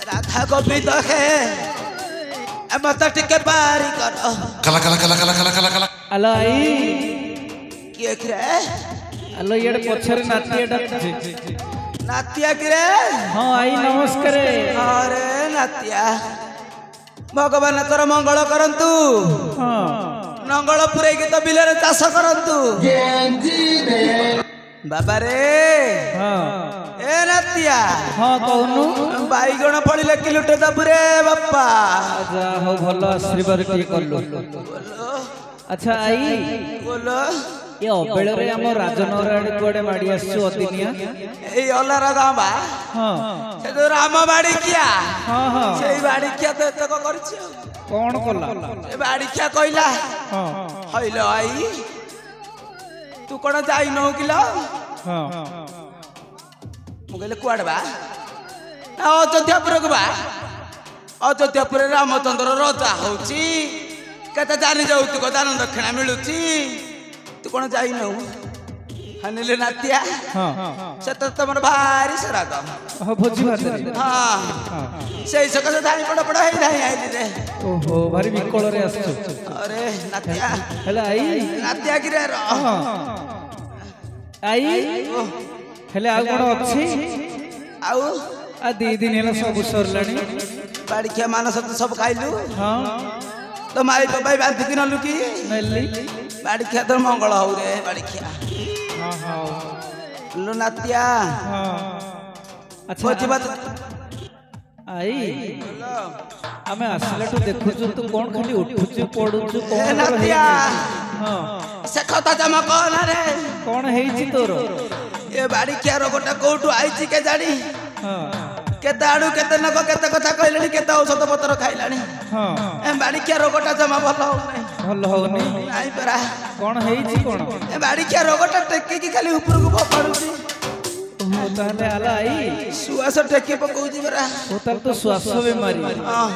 राधा गोविंद है मत टिके बारी करो कला कला कला कला कला कला कला अलो आई किए करे अलो ये पछरे नातियाटा नातिया करे हां आई नमस्कार अरे नातिया भगवान कर मंगल करंतु हां नंगल पुरे की तो बिलरे चाष करंतु बाबा रे हां ए नातिया हां कहनु बाईगण पड़िले किलोटे दबुरे बापा अच्छा हो भलो आशीर्वाद के करलो अच्छा आई बोलो ये अबेले रे हम राजनगर आडे कोडे माडी आसछु अतिनिया ए अलार गांबा हां से तो राम बाड़ी किया हां हां सेई बाड़ी किया तो एतक करछि कोन कोला ए बाड़ी किया कइला हां हइलो आई तू कोन जाई न किलो हां मुगले कुआड़ बा अयोध्यापुर को बा अयोध्यापुर रामचंद्र रजा होची केते जानी जाऊ तू दान दक्षिणा मिलुची तू कोन जाई न हनिले नातिया हां से तो तमर भारी सराग हां भोजी भात हां सेई सकसे धानी पड़ पड़ हे नाही आइली रे ओहो भारी विकल रे आसछु अरे नातिया हेला आई नातिया गिरे र आई हेले आ कोन अछि आउ आ दी दिन हेला सब सरलानी बाड़िया मानस तो सब खाइलु हां तो माई तो भाई बांध कि नलु की नल्ली बाड़िया तो मंगल हो रे बाड़िया हां हां लो नातिया हां अच्छा भोजी बात आई हमें आसलेटू देखुछु तू कोन खाली उठुछु पडुछु कोन नातिया हां से खता जमा कोन रे कोन हेइछि तोर ए बाड़िया रोगटा कोठु आइछि के जानी हां केते आडू केते नको केते कथा कहलेनी केते औषध पत्र खाइलानी हां ए बाड़िया रोगटा जमा भलो होनै भलो होनी नाइ परा कोन हेइछि कोन ए बाड़िया रोगटा टेकी की खाली ऊपर को पडुछि ओ ताले आला आई सुआस टेकी पकोउछि बरा ओ ताल तो श्वास बीमारी हां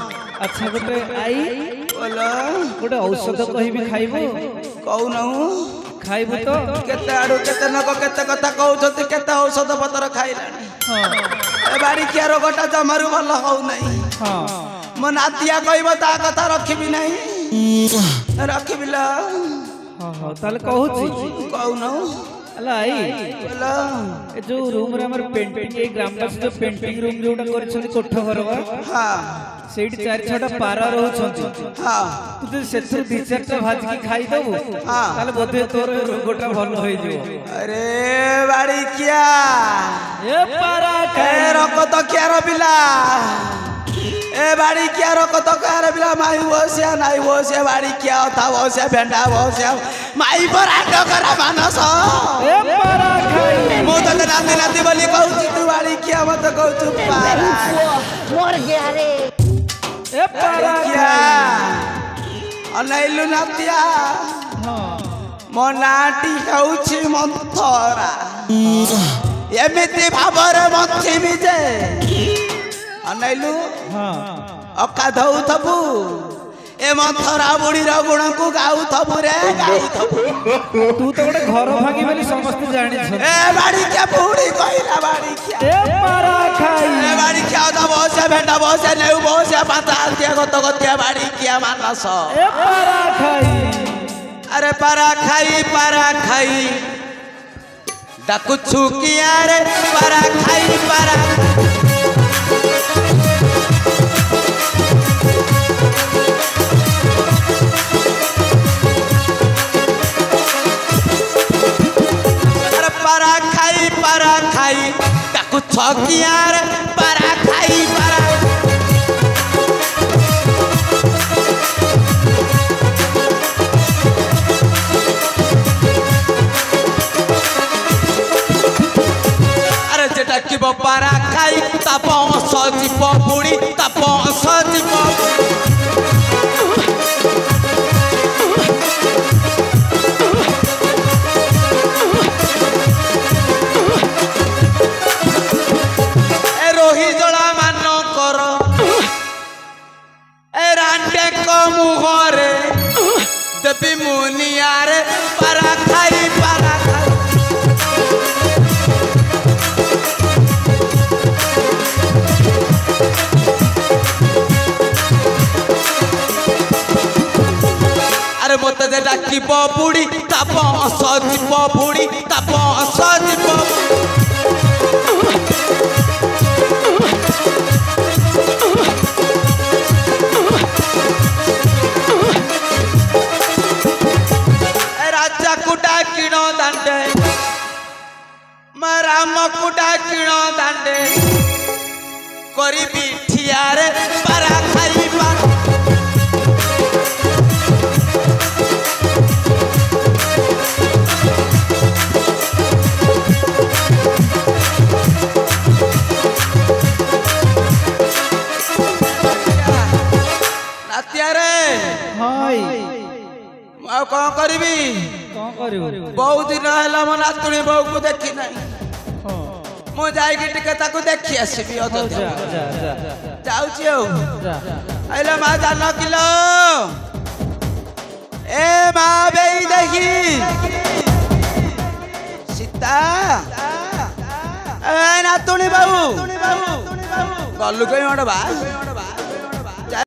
अच्छा गोटे आई बोलो गोटे औषध कहिबी खाइबो कहू नहु खाइबो तो केते आडू केते नको केते कथा कहउछथि केते औषध पत्र खाइलानी हां ए बाड़िया रोगटा जमारू भलो हो नहीं हां मो नातिया कहबो ता कथा रखिबी नहीं रखिबी ल हां हां ताले कहूछि कहू न अला आई बोलो ए जो रूम रे हमर पेंटिंग ए ग्रामवासी जो पेंटिंग रूम जोटा करछथि कोठ घरवा हां सेठी चार छटा पारा रहउछथि हां तू जे सेथु दी चारटा भाज की खाई दबु हां ताले बोधे तोर रोगटा भलो होई जिवो अरे बाड़ी किया ए पारा ए रको तो क्या रबिला ए बाड़ी क्या रको तो क्या रबिला माई वसिया नाई वसिया बाड़ी क्या था वसिया भेंडा वसिया माई बरा डकरा मानस ए पारा खाई मो तो नाती नाती बोली कहू तू बाड़ी क्या मत कहू पारा मर गया रे ए पारा क्या अनैलु नातिया हां मो नाटी कहूछि मंथरा एमिति भाବରେ मंथिबी जे अनैलु हां अका धौ थबु ए मंथरा बुढ़ी र गुण को गाउ थबु रे गाउ थबु तू तो गोटे घर भागी बोली समस्त जानि छ ए बाड़ी क्या बुढ़ी कहिला बाड़ी क्या ए पारा खाई ए बाड़ी क्या दा बसे भेंडा बसे नेउ बसे पाताल दिया गत गतिया बाड़ी क्या मानस ए पारा खाई अरे पारा खाई डाकुछु किया रे पारा खाई पारा अरे पारा खाई डाकुछु किया रे पारा खाई पारा डाकिब पारा खाई ताप सजीप बुड़ी ताप सजीप रोही जला मान कर रांडे को मुहरे देवी मुनियारे पारा खाई पारा खाई अरे मत डाकिब बुड़ी ताप सजीप बुड़ी ताप सजीप राजा कुटा किण दांडे राम कुटा किण दांडे करी ठियारे पारा खाई पारा कौन करी बहुत दिन है मो नातुणी बो को देखी ना मु जाके देखी आसबि जाऊँ आइला माँ जान किलो ए माँ बे देखी सीता नातुणी बाबू गलु कहीं बा